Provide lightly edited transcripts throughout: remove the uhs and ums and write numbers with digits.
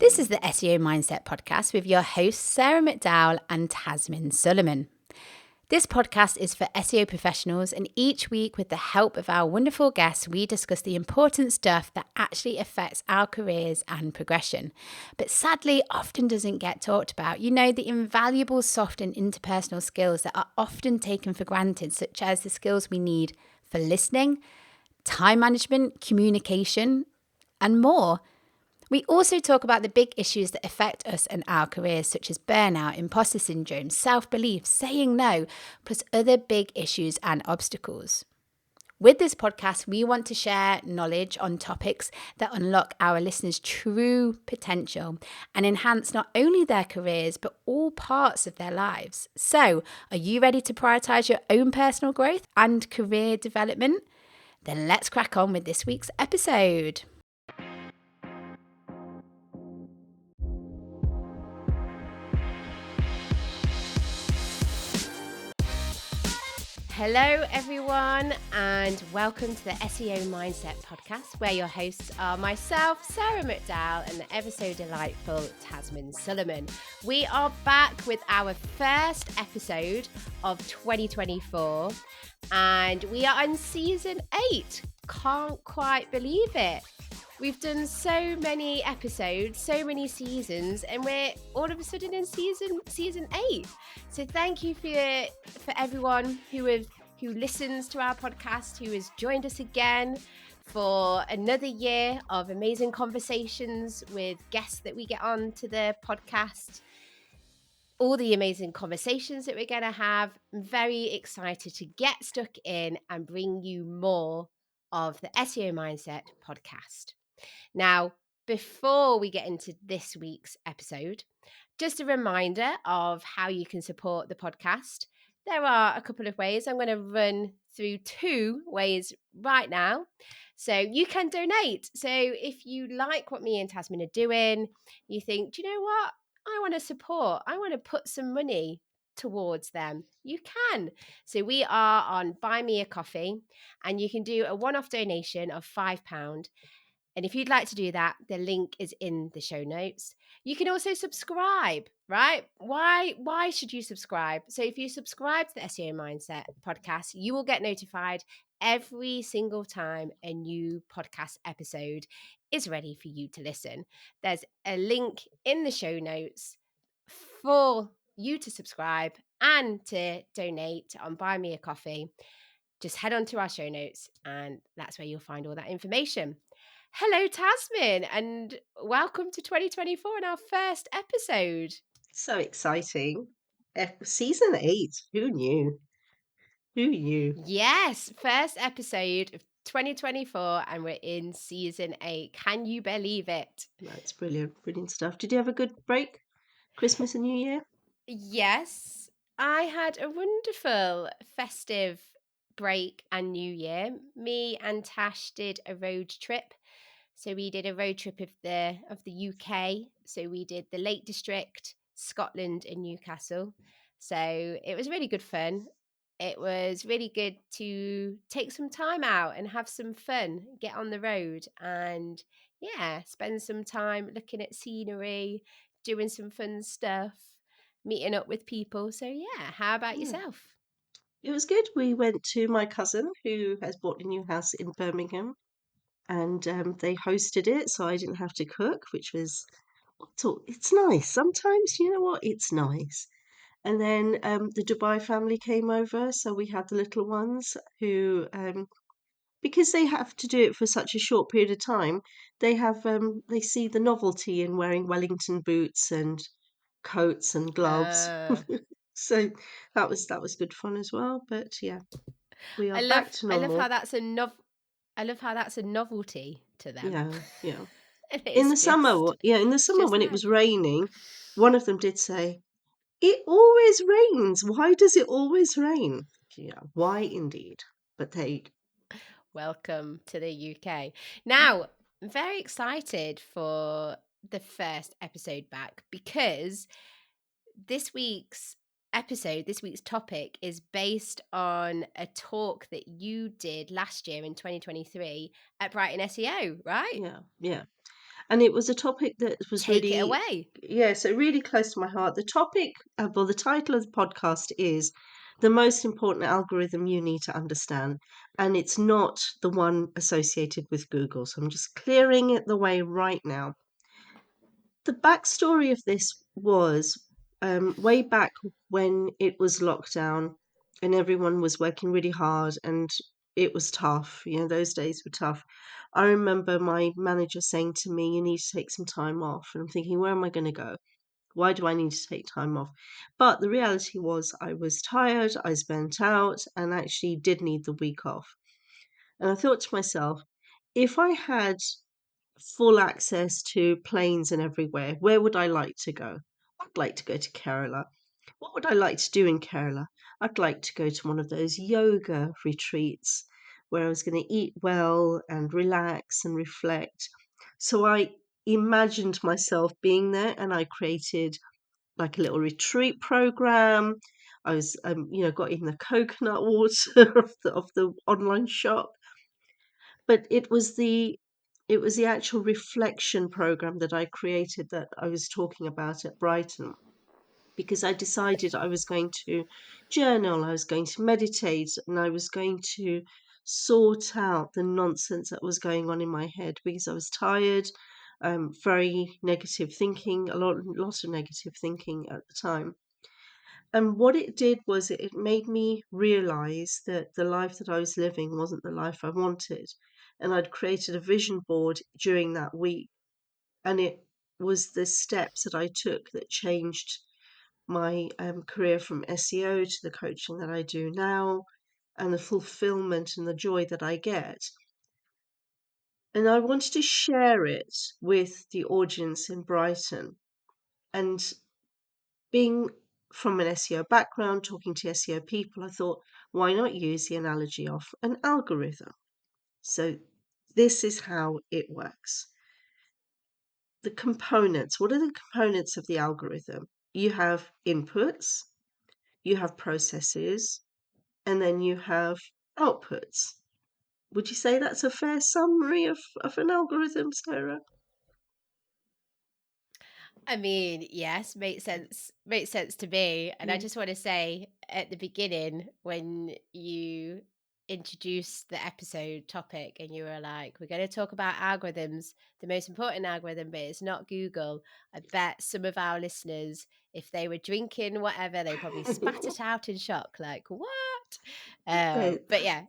This is the SEO Mindset podcast with your hosts, Sarah McDowell and Tazmin Suleman. This podcast is for SEO professionals, and each week, with the help of our wonderful guests, we discuss the important stuff that actually affects our careers and progression, but sadly often doesn't get talked about. You know, the invaluable soft and interpersonal skills that are often taken for granted, such as the skills we need for listening, time management, communication, and more. We also talk about the big issues that affect us and our careers, such as burnout, imposter syndrome, self-belief, saying no, plus other big issues and obstacles. With this podcast, we want to share knowledge on topics that unlock our listeners' true potential and enhance not only their careers, but all parts of their lives. So, are you ready to prioritize your own personal growth and career development? Then let's crack on with this week's episode. Hello, everyone, and welcome to the SEO Mindset podcast, where your hosts are myself, Sarah McDowell, and the ever so delightful Tazmin Suleman. We are back with our first episode of 2024, and we are on season 8. Can't quite believe it. We've done so many episodes, so many seasons, and we're all of a sudden in season 8. So thank you for everyone who listens to our podcast, who has joined us again for another year of amazing conversations with guests that we get on to the podcast. All the amazing conversations that we're going to have. I'm very excited to get stuck in and bring you more of the SEO Mindset podcast. Now, before we get into this week's episode, just a reminder of how you can support the podcast. There are a couple of ways. I'm going to run through 2 ways right now. So you can donate. So if you like what me and Tazmin are doing, you think, do you know what? I want to support. I want to put some money towards them. You can. So we are on Buy Me a Coffee, and you can do a one-off donation of £5. And if you'd like to do that, the link is in the show notes. You can also subscribe, right? Why should you subscribe? So if you subscribe to the SEO Mindset podcast, you will get notified every single time a new podcast episode is ready for you to listen. There's a link in the show notes for you to subscribe and to donate on Buy Me a Coffee. Just head on to our show notes, and that's where you'll find all that information. Hello, Tazmin, and welcome to 2024 and our first episode. So exciting. Season 8. Who knew? Who knew? Yes, first episode of 2024, and we're in season 8. Can you believe it? That's brilliant. Brilliant stuff. Did you have a good break? Christmas and New Year? Yes, I had a wonderful festive break and New Year. Me and Tash did a road trip. So we did a road trip of the UK. So we did the Lake District, Scotland, and Newcastle. So it was really good fun. It was really good to take some time out and have some fun, get on the road, and spend some time looking at scenery, doing some fun stuff, meeting up with people. So how about Yeah. yourself? It was good. We went to my cousin who has bought a new house in Birmingham, and they hosted it, so I didn't have to cook, which was, it's nice. Sometimes, you know what? It's nice. And then the Dubai family came over, so we had the little ones who because they have to do it for such a short period of time, they see the novelty in wearing Wellington boots and coats and gloves. Uh, So that was good fun as well. But yeah, we are I back love to I love how normal. that's I love how that's a novelty to them. Yeah, yeah. And In the summer, in the it's summer just when it nice. was raining, one of them did say, "It always rains. Why does it always rain?" Yeah, why indeed? But they, Welcome to the UK. Now, I'm very excited for the first episode back because this week's this week's topic is based on a talk that you did last year in 2023 at Brighton SEO, right? yeah, yeah. And it was a topic that was Take it really, away. yeah, so really close to my heart. The topic, well, the title of the podcast is The Most Important Algorithm You Need to Understand. And it's not the one associated with Google. So I'm just clearing it the way right now. The backstory of this was way back when it was lockdown and everyone was working really hard and it was tough. Those days were tough. I remember my manager saying to me, "You need to take some time off." And I'm thinking, where am I going to go? Why do I need to take time off? But the reality was, I was tired, I was burnt out, and actually did need the week off. And I thought to myself, if I had full access to planes and everywhere, where would I like to go? I'd like to go to Kerala. What would I like to do in Kerala? I'd like to go to one of those yoga retreats where I was going to eat well and relax and reflect. So I imagined myself being there and I created like a little retreat program. I was, got in the coconut water of the online shop, but it was the actual reflection program that I created that I was talking about at Brighton, because I decided I was going to journal, I was going to meditate, and I was going to sort out the nonsense that was going on in my head because I was tired, very negative thinking, a lot of negative thinking at the time. And what it did was it made me realize that the life that I was living wasn't the life I wanted. And I'd created a vision board during that week. And it was the steps that I took that changed my career from SEO to the coaching that I do now and the fulfillment and the joy that I get. And I wanted to share it with the audience in Brighton. And being from an SEO background, talking to SEO people, I thought, why not use the analogy of an algorithm? So this is how it works. The components. What are the components of the algorithm? You have inputs, you have processes, and then you have outputs. Would you say that's a fair summary of an algorithm, Sarah? I mean, yes, makes sense. Makes sense to me. And I Yeah. just want to say at the beginning, when you introduced the episode topic and you were like, we're going to talk about algorithms, the most important algorithm, but it's not Google. I bet some of our listeners, if they were drinking whatever, they probably spat it out in shock, like, what? Uh, But yeah,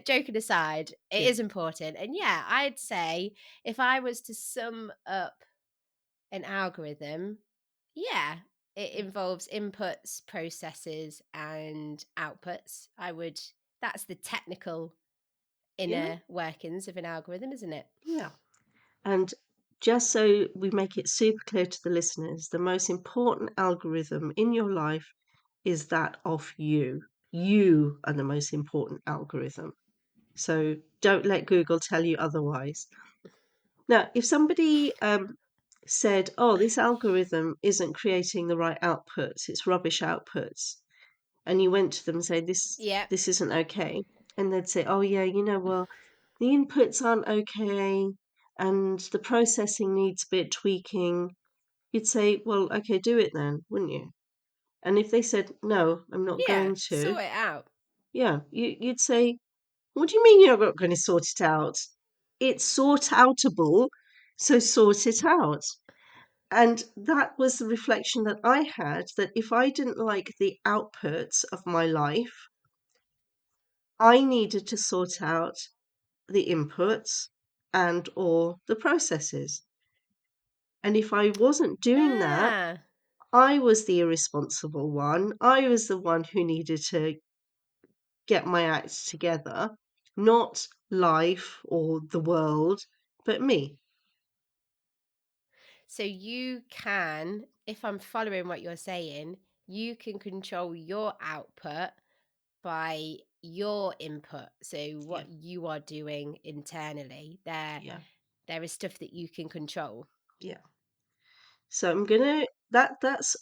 joking aside, it yeah, is important. And yeah, I'd say if I was to sum up an algorithm, yeah, it involves inputs, processes, and outputs. That's the technical yeah, inner workings of an algorithm, isn't it? yeah. And just so we make it super clear to the listeners, the most important algorithm in your life is that of you. You are the most important algorithm. So don't let Google tell you otherwise. Now, if somebody said, "Oh, this algorithm isn't creating the right outputs; it's rubbish outputs," and you went to them and say, "This Yeah. this isn't okay," and they'd say, "Oh yeah, well, the inputs aren't okay, and the processing needs a bit tweaking," you'd say, "Well, okay, do it then, wouldn't you?" And if they said, "No, I'm not Yeah. going to," Sort it out. yeah, you'd say, "What do you mean you're not going to sort it out? It's sort outable, so sort it out." And that was the reflection that I had, that if I didn't like the outputs of my life, I needed to sort out the inputs and or the processes. And if I wasn't doing that, Ah. I was the irresponsible one. I was the one who needed to get my act together, not life or the world, but me. So you can, if I'm following what you're saying, you can control your output by your input. So Yeah, what you are doing internally, yeah, there is stuff that you can control. yeah. So I'm gonna that's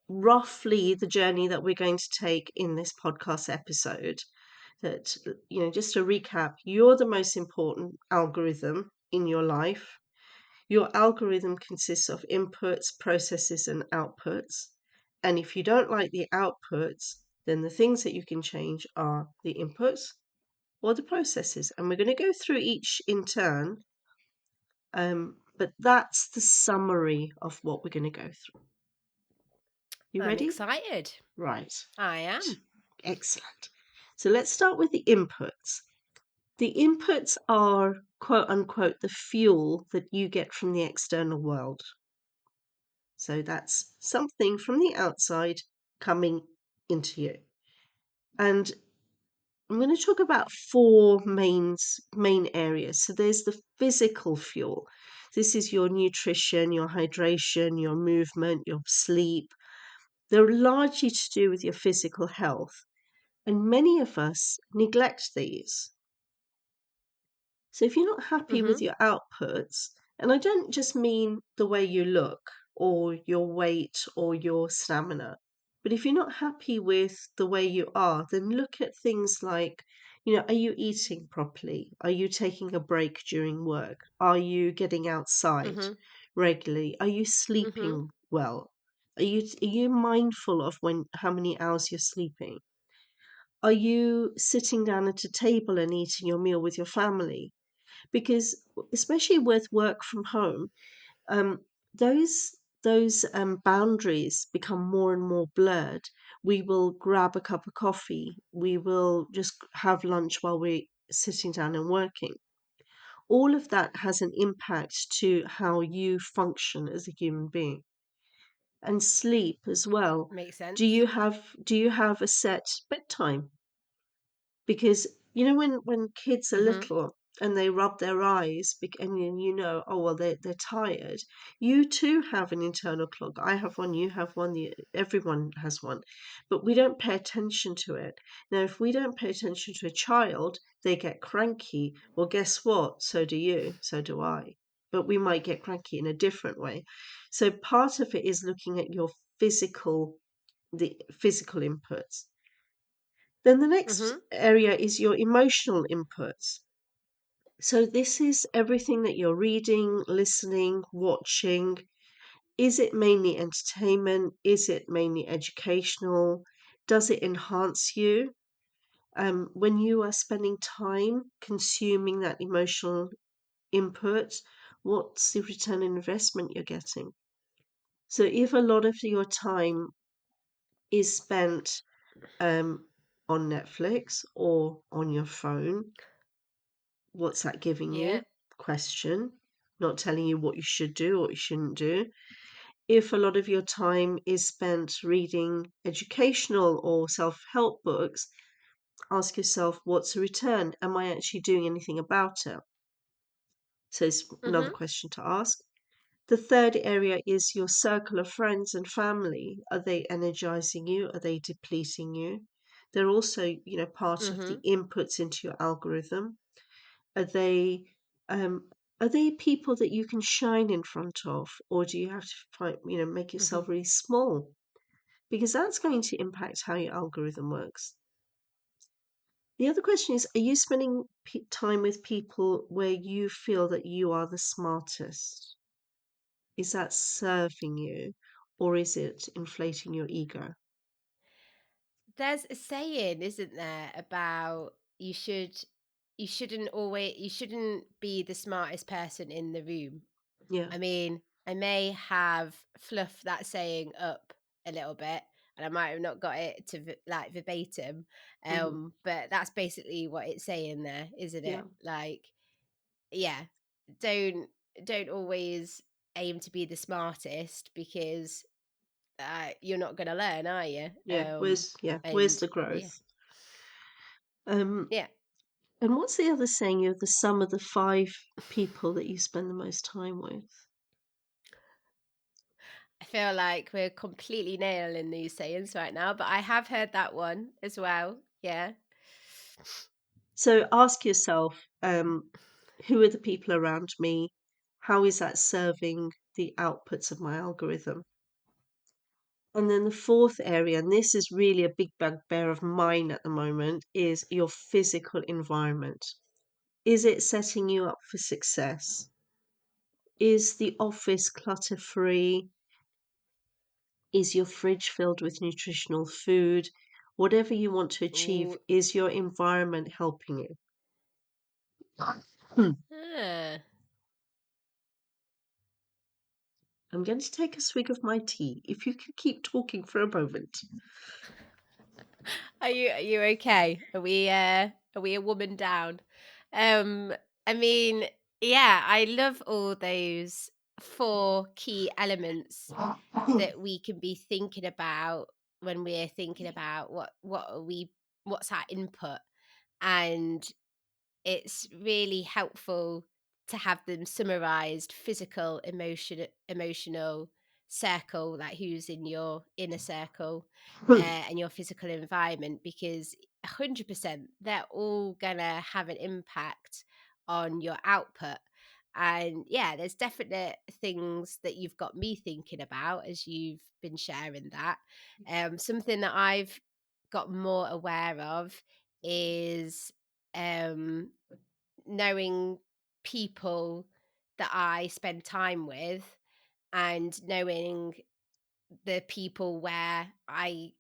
roughly the journey that we're going to take in this podcast episode. That, just to recap, you're the most important algorithm in your life. Your algorithm consists of inputs, processes, and outputs. And if you don't like the outputs, then the things that you can change are the inputs or the processes. And we're going to go through each in turn. But that's the summary of what we're going to go through. You I'm ready? excited. Right. I am. Excellent. So let's start with the inputs. The inputs are, quote unquote, the fuel that you get from the external world. So that's something from the outside coming into you. And I'm going to talk about four main areas. So there's the physical fuel. This is your nutrition, your hydration, your movement, your sleep. They're largely to do with your physical health. And many of us neglect these. So if you're not happy with Mhm. your outputs, and I don't just mean the way you look or your weight or your stamina, but if you're not happy with the way you are, then look at things like, are you eating properly? Are you taking a break during work? Are you getting outside Mhm. regularly? Are you Mhm. sleeping well? Are you mindful of how many hours you're sleeping? Are you sitting down at a table and eating your meal with your family? Because especially with work from home, um, those boundaries become more and more blurred. We will grab a cup of coffee. We will just have lunch while we're sitting down and working. All of that has an impact to how you function as a human being. And sleep as well. Makes Do you sense. have a set bedtime? Because when kids are Mhm. little and they rub their eyes and oh well they're tired, you too have an internal clock. I have one, you have one, everyone has one, but we don't pay attention to it. Now if we don't pay attention to a child, they get cranky. Well, guess what? So do you, so do I, but we might get cranky in a different way. So part of it is looking at the physical inputs. Then the next Mhm. area is your emotional inputs. So this is everything that you're reading, listening, watching. Is it mainly entertainment? Is it mainly educational? Does it enhance you? When you are spending time consuming that emotional input, what's the return on investment you're getting? So if a lot of your time is spent on Netflix or on your phone, what's that giving Yeah. you? Question. Not telling you what you should do or what you shouldn't do. If a lot of your time is spent reading educational or self-help books, ask yourself, what's the return? Am I actually doing anything about it? So it's another Mhm. question to ask. The third area is your circle of friends and family. Are they energizing you? Are they depleting you? They're also, part of the Mhm. inputs into your algorithm. Are they um, are they people that you can shine in front of, or do you have to make Mhm. yourself really small? Because that's going to impact how your algorithm works. The other question is: are you spending time with people where you feel that you are the smartest? Is that serving you, or is it inflating your ego? There's a saying, isn't there, about you shouldn't be the smartest person in the room. Yeah. I mean, I may have fluffed that saying up a little bit, and I might have not got it to like verbatim, Hmm. but that's basically what it's saying there, isn't Yeah. it? Like, yeah, don't don't always aim to be the smartest because you're not going to learn, are you? Yeah. Where's And the yeah, growth? Um, yeah. And what's the other saying? You're the sum of the five people that you spend the most time with. I feel like we're completely nailing these sayings right now, but I have heard that one as well. Yeah. So ask yourself, who are the people around me? How is that serving the outputs of my algorithm? And then the fourth area, and this is really a big bugbear of mine at the moment, is your physical environment. Is it setting you up for success? Is the office clutter-free? Is your fridge filled with nutritional food? Whatever you want to achieve, Ooh. is your environment helping you? Hmm. Ah. I'm going to take a swig of my tea. If you could keep talking for a moment. Are you okay? Are we a woman down? Um, I mean, yeah, I love all those four key elements that we can be thinking about when we're thinking about what's our input, and it's really helpful to have them summarized: physical, emotional circle, like who's in your inner circle, and your physical environment, because 100% they're all gonna have an impact on your output. And yeah, there's definite things that you've got me thinking about as you've been sharing that. Something that I've got more aware of is um knowing people that I spend time with, and knowing the people where I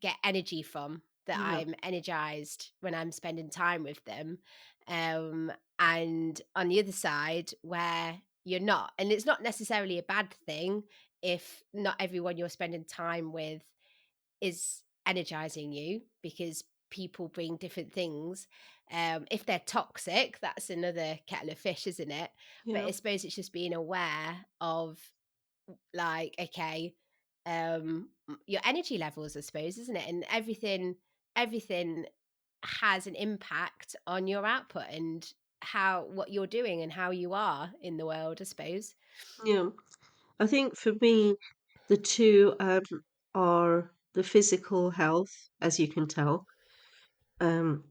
get energy from, that Yeah, I'm energized when I'm spending time with them. And on the other side, where you're not. And it's not necessarily a bad thing if not everyone you're spending time with is energizing you, because people bring different things. If they're toxic, that's another kettle of fish, isn't it? But yeah, I suppose it's just being aware of, like, okay, your energy levels, I suppose, isn't it? And everything has an impact on your output, and how what you're doing and how you are in the world, I suppose. yeah. I think for me, the two are the physical health, as you can tell, um,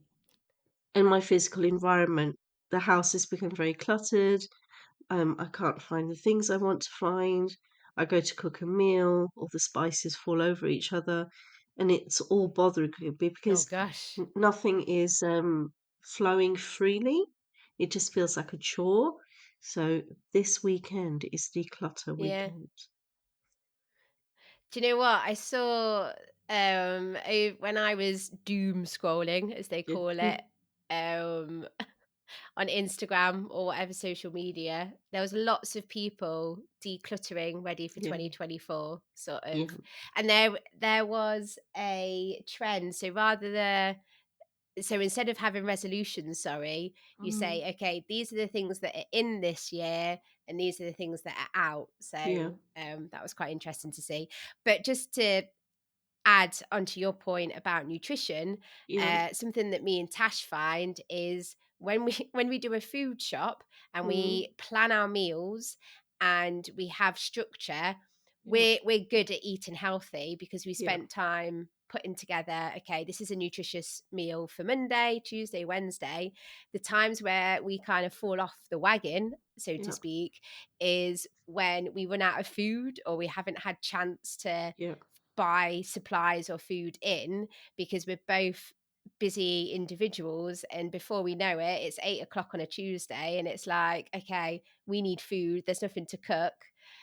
and my physical environment. The house has become very cluttered. I can't find the things I want to find. I go to cook a meal, all the spices fall over each other, and it's all bothering me Oh because gosh. nothing is flowing freely. It just feels like a chore. So this weekend is declutter Yeah. weekend. Do you know what I saw, when I was doom scrolling, as they Yeah. call it, um on Instagram or whatever social media? There was lots of people decluttering, ready for Yeah. 2024, sort Yeah. of. And there was a trend. So instead of having resolutions, sorry, you Mm, say, okay, these are the things that are in this year, and these are the things that are out. yeah. So that was quite interesting to see. But just to add onto your point about nutrition, Yeah. something that me and Tash find is when we when we do a food shop and Mm, we plan our meals and we have structure, yeah. we're good at eating healthy, because we Yeah. spent time putting together, okay, this is a nutritious meal for Monday, Tuesday, Wednesday. The times where we kind of fall off the wagon, so to Yeah. speak, is when we run out of food, or we haven't had chance to Yeah. buy supplies or food in, because we're both busy individuals, and before we know it, it's 8 o'clock on a Tuesday, and it's like, okay, we need food, there's nothing to cook.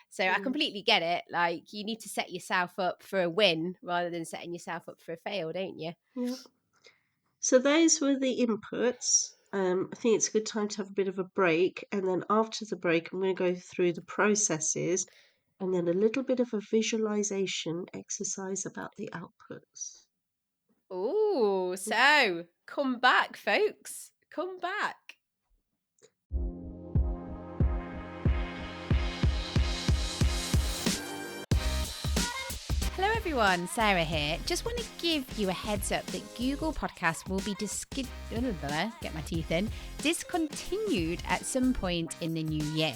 So I Mm, completely get it. Like, you need to set yourself up for a win rather than setting yourself up for a fail, don't you? yeah. So those were the inputs. I think it's a good time to have a bit of a break. And then after the break, I'm going to go through the processes and then a little bit of a visualization exercise about the outputs. Oh, so come back, folks, come back. Hello everyone, Sarah here. Just want to give you a heads up that Google Podcasts will be discontinued at some point in the new year.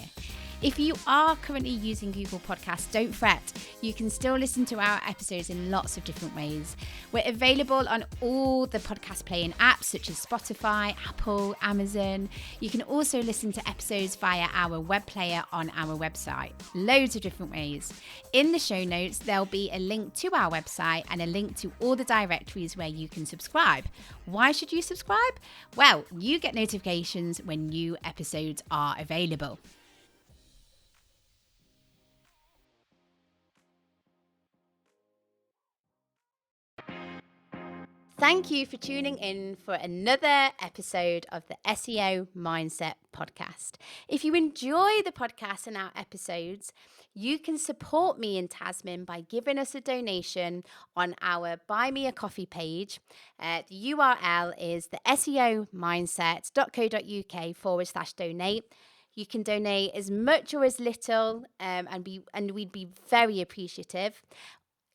If you are currently using Google Podcasts, don't fret. You can still listen to our episodes in lots of different ways. We're available on all the podcast playing apps such as Spotify, Apple, Amazon. You can also listen to episodes via our web player on our website. Loads of different ways. In the show notes, there'll be a link to our website and a link to all the directories where you can subscribe. Why should you subscribe? Well, you get notifications when new episodes are available. Thank you for tuning in for another episode of the SEO Mindset podcast. If you enjoy the podcast and our episodes, you can support me and Tazmin by giving us a donation on our Buy Me a Coffee page. The URL is the seomindset.co.uk/donate. You can donate as much or as little, and we'd be very appreciative.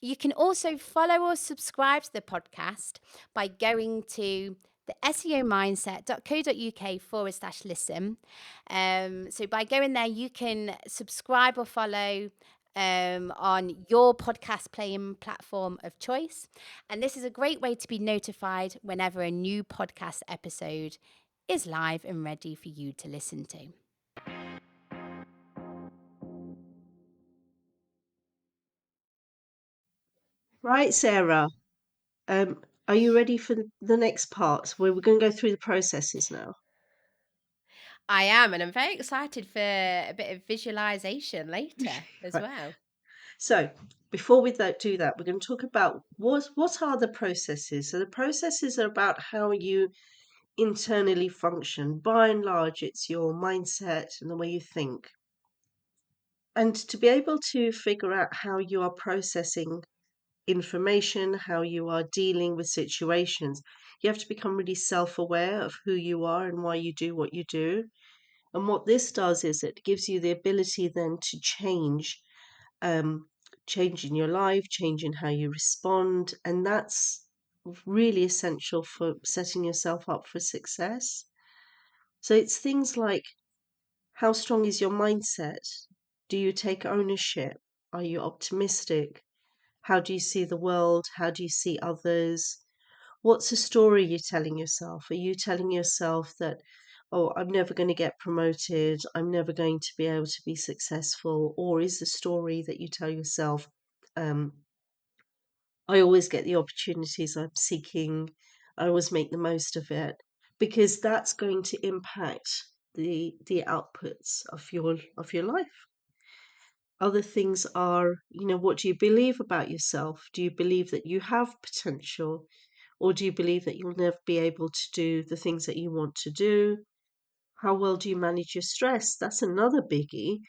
You can also follow or subscribe to the podcast by going to the seomindset.co.uk/listen. So by going there, you can subscribe or follow on your podcast playing platform of choice. And this is a great way to be notified whenever a new podcast episode is live and ready for you to listen to. Right, Sarah. Are you ready for the next part where we're going to go through the processes now? I am, and I'm very excited for a bit of visualization later as Right. well. So before we do that, we're going to talk about what are the processes. So the processes are about how you internally function. By and large, it's your mindset and the way you think. And to be able to figure out how you are processing information, how you are dealing with situations, you have to become really self-aware of who you are and why you do what you do. And what this does is it gives you the ability then to um, change in your life, change in how you respond. And that's really essential for setting yourself up for success. So it's things like, how strong is your mindset? Do you take ownership? Are you optimistic? How do you see the world? How do you see others? What's the story you're telling yourself? Are you telling yourself that, oh, I'm never going to get promoted, I'm never going to be able to be successful? Or is the story that you tell yourself, um, I always get the opportunities I'm seeking, I always make the most of it? Because that's going to impact the outputs of your life. Other things are, what do you believe about yourself? Do you believe that you have potential? Or do you believe that you'll never be able to do the things that you want to do? How well do you manage your stress? That's another biggie,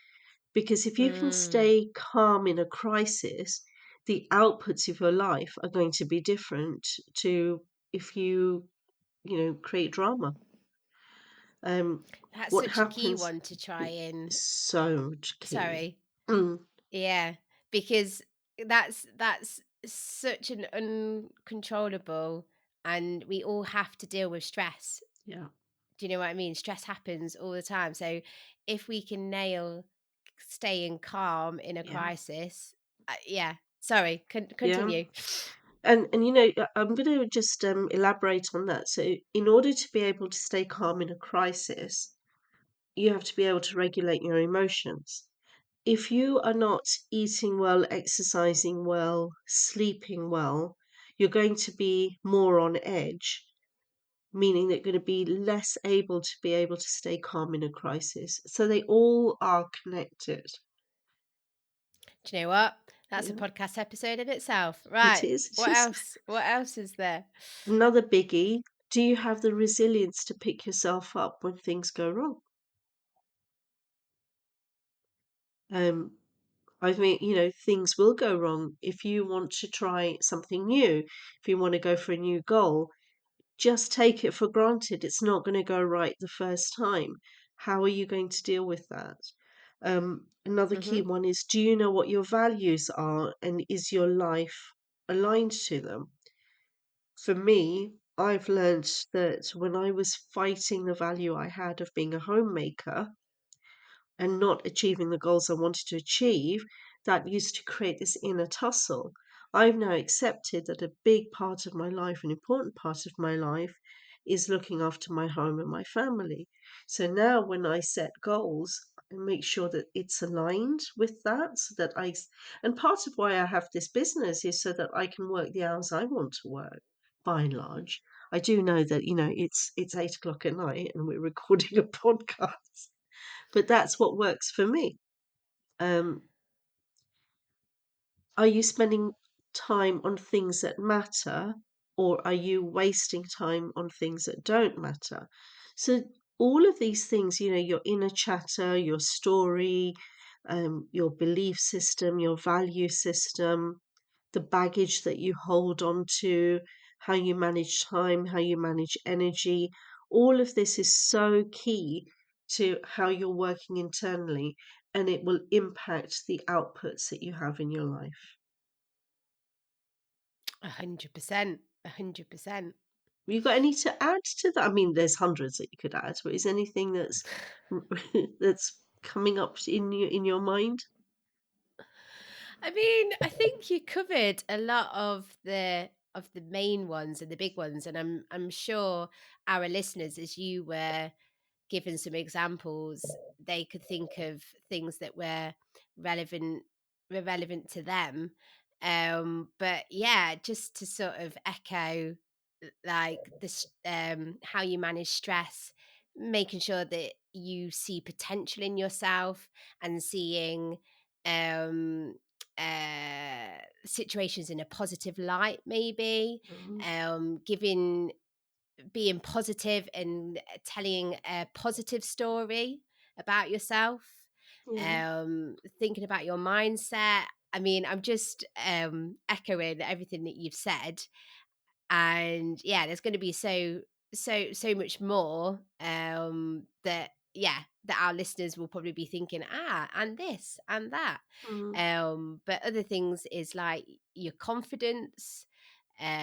because if you can Mm, stay calm in a crisis, the outputs of your life are going to be different to if create drama. Um, that's what such a key happens? one to try and. So much key. Sorry. Mm, Yeah, because that's such an uncontrollable, and we all have to deal with stress. yeah, Do you know what I mean? Stress happens all the time. So if we can nail staying calm in a yeah, crisis, yeah. Sorry, yeah. continue. And I'm going to just elaborate on that. So, in order to be able to stay calm in a crisis, you have to be able to regulate your emotions. If you are not eating well, exercising well, sleeping well, you're going to be more on edge, meaning that you're going to be less able to stay calm in a crisis. So they all are connected. Do you know what? That's a Yeah, podcast episode in itself. it Right. is. It What is. else? What else is there? Another biggie. Do you have the resilience to pick yourself up when things go wrong? Um, I mean, things will go wrong if you want to try something new, if you want to go for a new goal. Just take it for granted it's not going to go right the first time. How are you going to deal with that? Another key Mm-hmm. one is, do you know what your values are and is your life aligned to them? For me, I've learned that when I was fighting the value I had of being a homemaker, and not achieving the goals I wanted to achieve, that used to create this inner tussle. I've now accepted that a big part of my life, an important part of my life, is looking after my home and my family. So now when I set goals, I make sure that it's aligned with that, so that and part of why I have this business is so that I can work the hours I want to work, by and large. I do know that, it's 8 o'clock at night and we're recording a podcast, but that's what works for me. Um, are you spending time on things that matter, or are you wasting time on things that don't matter? So all of these things, your inner chatter, your story, your belief system, your value system, the baggage that you hold on to, how you manage time, how you manage energy, all of this is so key to how you're working internally, and it will impact the outputs that you have in your life. 100%. 100%. You got any to add to that? I mean, there's hundreds that you could add, but is anything that's that's coming up in your mind? I mean, I think you covered a lot of the main ones and the big ones, and I'm sure our listeners, as you were given some examples, they could think of things that were relevant relevant to them. But yeah, just to sort of echo, like this, how you manage stress, making sure that you see potential in yourself and seeing um situations in a positive light, maybe Mhm. giving being positive and telling a positive story about yourself, Yeah, thinking about your mindset. I mean, I'm just echoing everything that you've said, and yeah, there's going to be so much more that yeah, that our listeners will probably be thinking, and this and that. mm, But other things is like your confidence,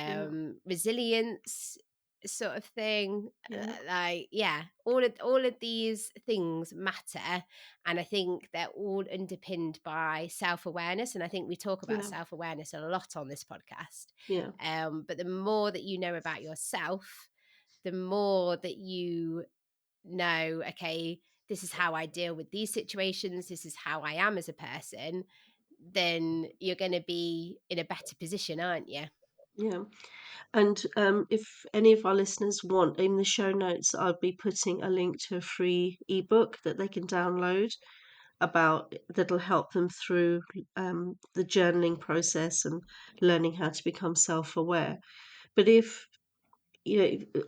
yeah, resilience, sort of thing. yeah, Like yeah, all of these things matter, and I think they're all underpinned by self-awareness, and I think we talk about yeah, self-awareness a lot on this podcast. yeah, But the more that you know about yourself, the more that you know, okay, this is how I deal with these situations, this is how I am as a person, then you're going to be in a better position, aren't you? yeah. And if any of our listeners want, in the show notes, I'll be putting a link to a free ebook that they can download about that'll help them through the journaling process and learning how to become self-aware. But if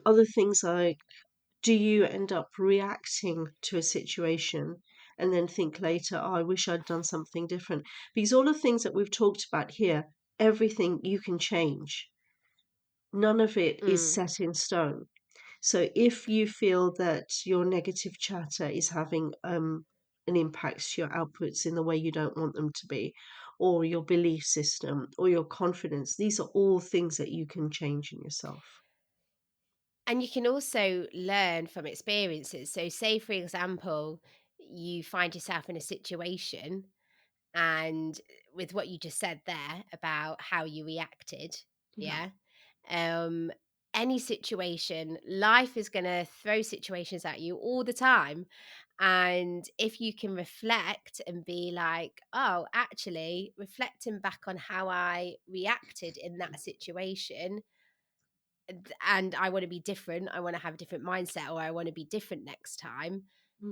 other things like, do you end up reacting to a situation and then think later, oh, I wish I'd done something different? Because all the things that we've talked about here, everything you can change. None of it is Mm. set in stone. So if you feel that your negative chatter is having an impact to your outputs in the way you don't want them to be, or your belief system, or your confidence, these are all things that you can change in yourself. And you can also learn from experiences. So, say, for example, you find yourself in a situation, and with what you just said there about how you reacted, Yeah. yeah, um, any situation, life is going to throw situations at you all the time. And if you can reflect and be like, oh, actually, reflecting back on how I reacted in that situation, and I want to be different, I want to have a different mindset, or I want to be different next time,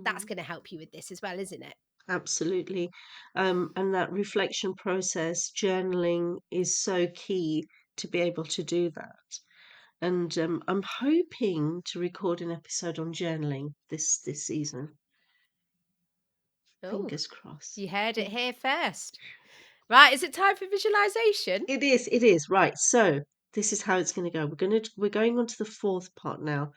that's Mhm. going to help you with this as well, isn't it? Absolutely. And that reflection process, journaling, is so key to be able to do that. And I'm hoping to record an episode on journaling this season. Oh, Fingers crossed. you heard it here first. Right, is it time for visualization? It is, it is. Right. So this is how it's going to go. We're going on to the fourth part now,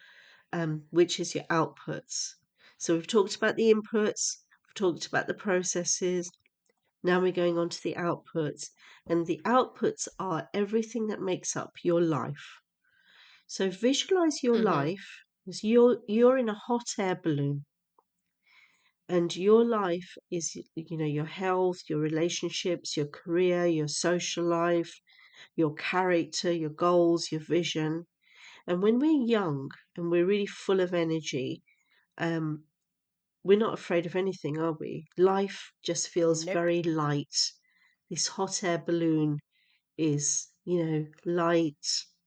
which is your outputs. So we've talked about the inputs, we've talked about the processes. Now we're going on to the outputs. And the outputs are everything that makes up your life. So visualize your Mm-hmm. life as you're in a hot air balloon, and your life is, your health, your relationships, your career, your social life, your character, your goals, your vision. And when we're young and we're really full of energy, um, we're not afraid of anything, are we? Life just feels Nope. very light. This hot air balloon is, light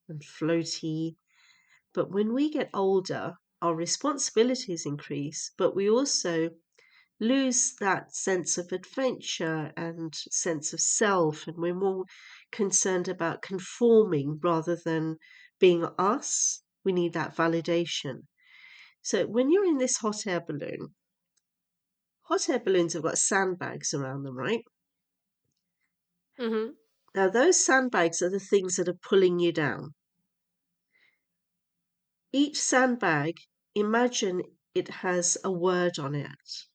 and floaty. But when we get older, our responsibilities increase, but we also lose that sense of adventure and sense of self, and we're more concerned about conforming rather than being us. We need that validation. So when you're in this hot air balloons have got sandbags around them, right? Hmm. Now, those sandbags are the things that are pulling you down. Each sandbag, imagine it has a word on it.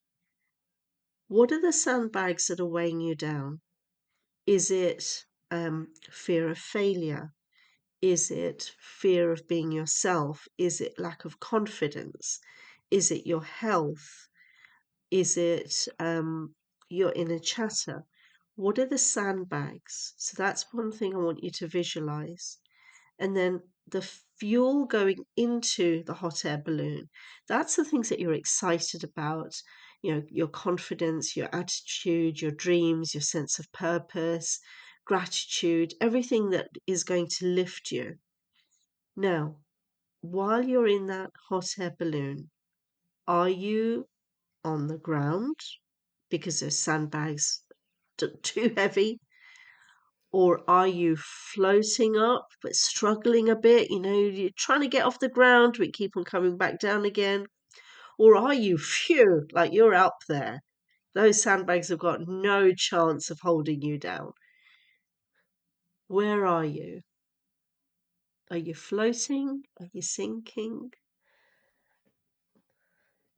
What are the sandbags that are weighing you down? Is it fear of failure? Is it fear of being yourself? Is it lack of confidence? Is it your health? Is it your inner chatter? What are the sandbags? So that's one thing I want you to visualize. And then the fuel going into the hot air balloon, that's the things that you're excited about, your confidence, your attitude, your dreams, your sense of purpose, gratitude, everything that is going to lift you. Now, while you're in that hot air balloon, are you on the ground because those sandbags too heavy? Or are you floating up but struggling a bit? You're trying to get off the ground but keep on coming back down again. Or are you, phew, like you're up there? Those sandbags have got no chance of holding you down. Where are you? Are you floating? Are you sinking?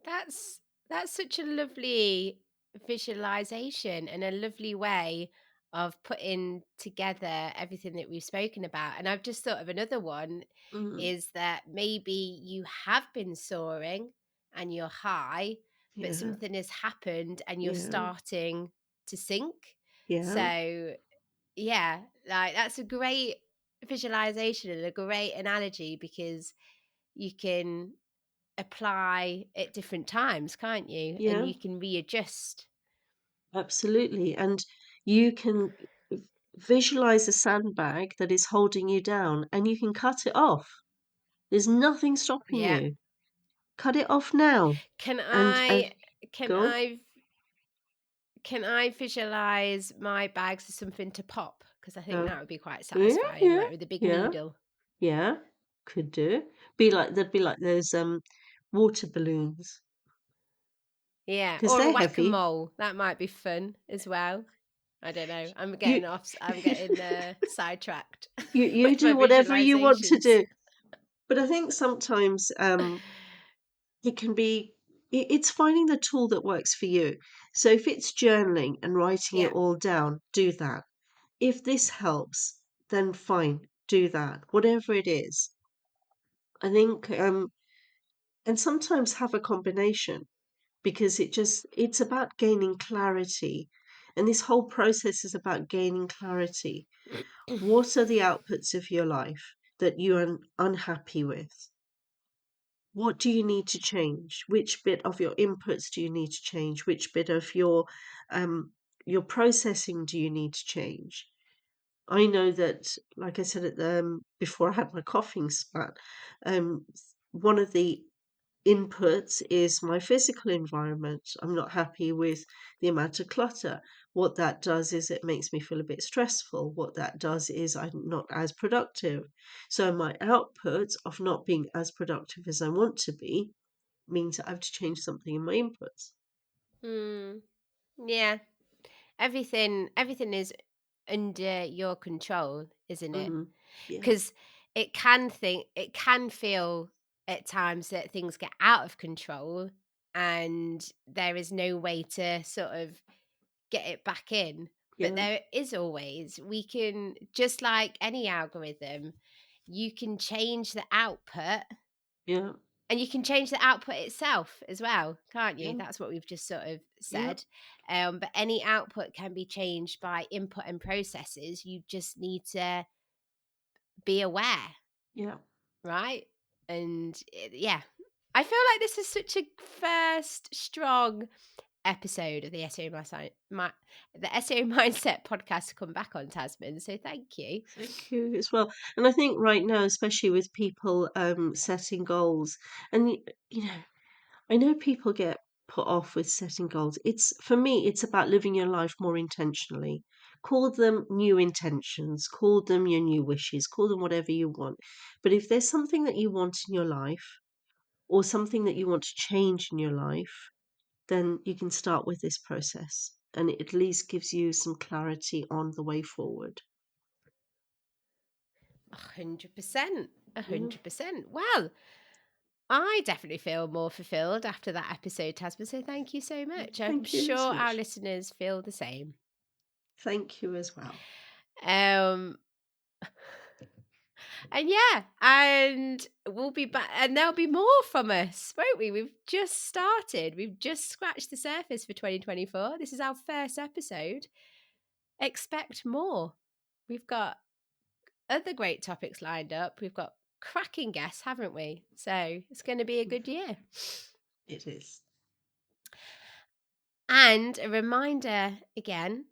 That's that's such a lovely visualization and a lovely way of putting together everything that we've spoken about. And I've just thought of another one Mm, is that maybe you have been soaring and you're high, but yeah, something has happened and you're yeah, starting to sink. yeah, So, yeah, like that's a great visualization and a great analogy because you can apply at different times, can't you? And yeah, you can readjust. absolutely. And you can visualize a sandbag that is holding you down and you can cut it off. There's nothing stopping Yeah. you. Cut it off now. Can And I can go on. I can I visualize my bags as something to pop? Because I think Uh, that would be quite yeah, satisfying, yeah, like with a big yeah, needle. yeah. Could do. There'd be like those water balloons Yeah, because or a they're whack a heavy. mole. That might be fun as well. I don't know. I'm You getting off. I'm getting sidetracked you with my do whatever you want to visualizations. do. But I think sometimes it can be it's finding the tool that works for you. So if it's journaling and writing it Yeah. all down, do that. If this helps, then fine, do that. Whatever it is. I think and sometimes have a combination because it's about gaining clarity. And this whole process is about gaining clarity. What are the outputs of your life that you are unhappy with? What do you need to change? Which bit of your inputs do you need to change? Which bit of your processing do you need to change? I know that, like I said before I had my coughing spat, one of the inputs is my physical environment. I'm not happy with the amount of clutter. What that does is it makes me feel a bit stressful. What that does is I'm not as productive. So my output of not being as productive as I want to be means I have to change something in my inputs. Hmm. Yeah. Everything is under your control, isn't it? Hmm. Yeah, Because it can feel at times that things get out of control and there is no way to sort of get it back in, but yeah, there is always, we can, just like any algorithm, you can change the output yeah, and you can change the output itself as well, can't you? yeah, That's what we've just sort of yeah, said. But any output can be changed by input and processes. You just need to be aware, yeah. right? And yeah, I feel like this is such a first strong episode of the the SEO Mindset podcast to come back on, Tasman. So thank you. Thank you as well. And I think right now, especially with people setting goals, and you know, I know people get put off with setting goals. It's for me, it's about living your life more intentionally. Call them new intentions, call them your new wishes, call them whatever you want. But if there's something that you want in your life or something that you want to change in your life, then you can start with this process. And it at least gives you some clarity on the way forward. 100%. Mm, 100%. Well, I definitely feel more fulfilled after that episode, Tasman. So thank you so much. I'm thank you so sure our much. listeners feel the same. Thank you as well. Um, and yeah, and we'll be back, and there'll be more from us, won't we? We've just started. We've just scratched the surface for 2024. This is our first episode. Expect more. We've got other great topics lined up. We've got cracking guests, haven't we? So it's going to be a good year. It is. And a reminder again,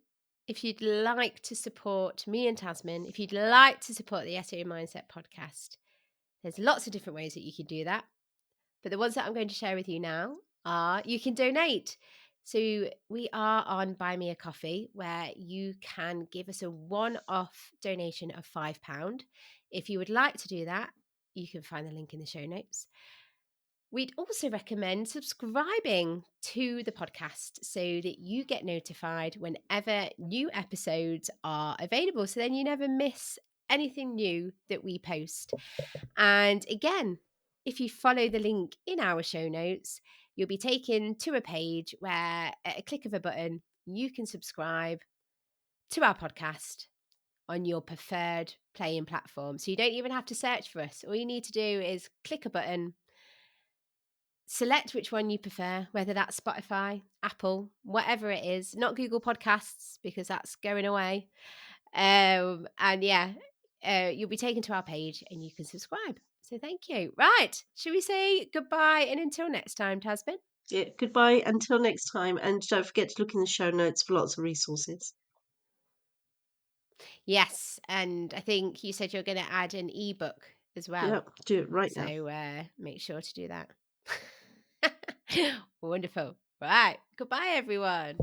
if you'd like to support me and Tasman, if you'd like to support the SEO Mindset podcast, there's lots of different ways that you can do that. But the ones that I'm going to share with you now are you can donate. So we are on Buy Me a Coffee, where you can give us a one-off donation of £5. If you would like to do that, you can find the link in the show notes. We'd also recommend subscribing to the podcast so that you get notified whenever new episodes are available. So then you never miss anything new that we post. And again, if you follow the link in our show notes, you'll be taken to a page where at a click of a button, you can subscribe to our podcast on your preferred playing platform. So you don't even have to search for us. All you need to do is click a button, select which one you prefer, whether that's Spotify, Apple, whatever it is, not Google Podcasts because that's going away. And yeah, you'll be taken to our page and you can subscribe. So thank you. Right. Should we say goodbye and until next time, Tasman? Yeah, goodbye until next time. And don't forget to look in the show notes for lots of resources. Yes. And I think you said you're going to add an ebook as well. Yeah, do it right now. So make sure to do that. Wonderful. Right. Goodbye, everyone.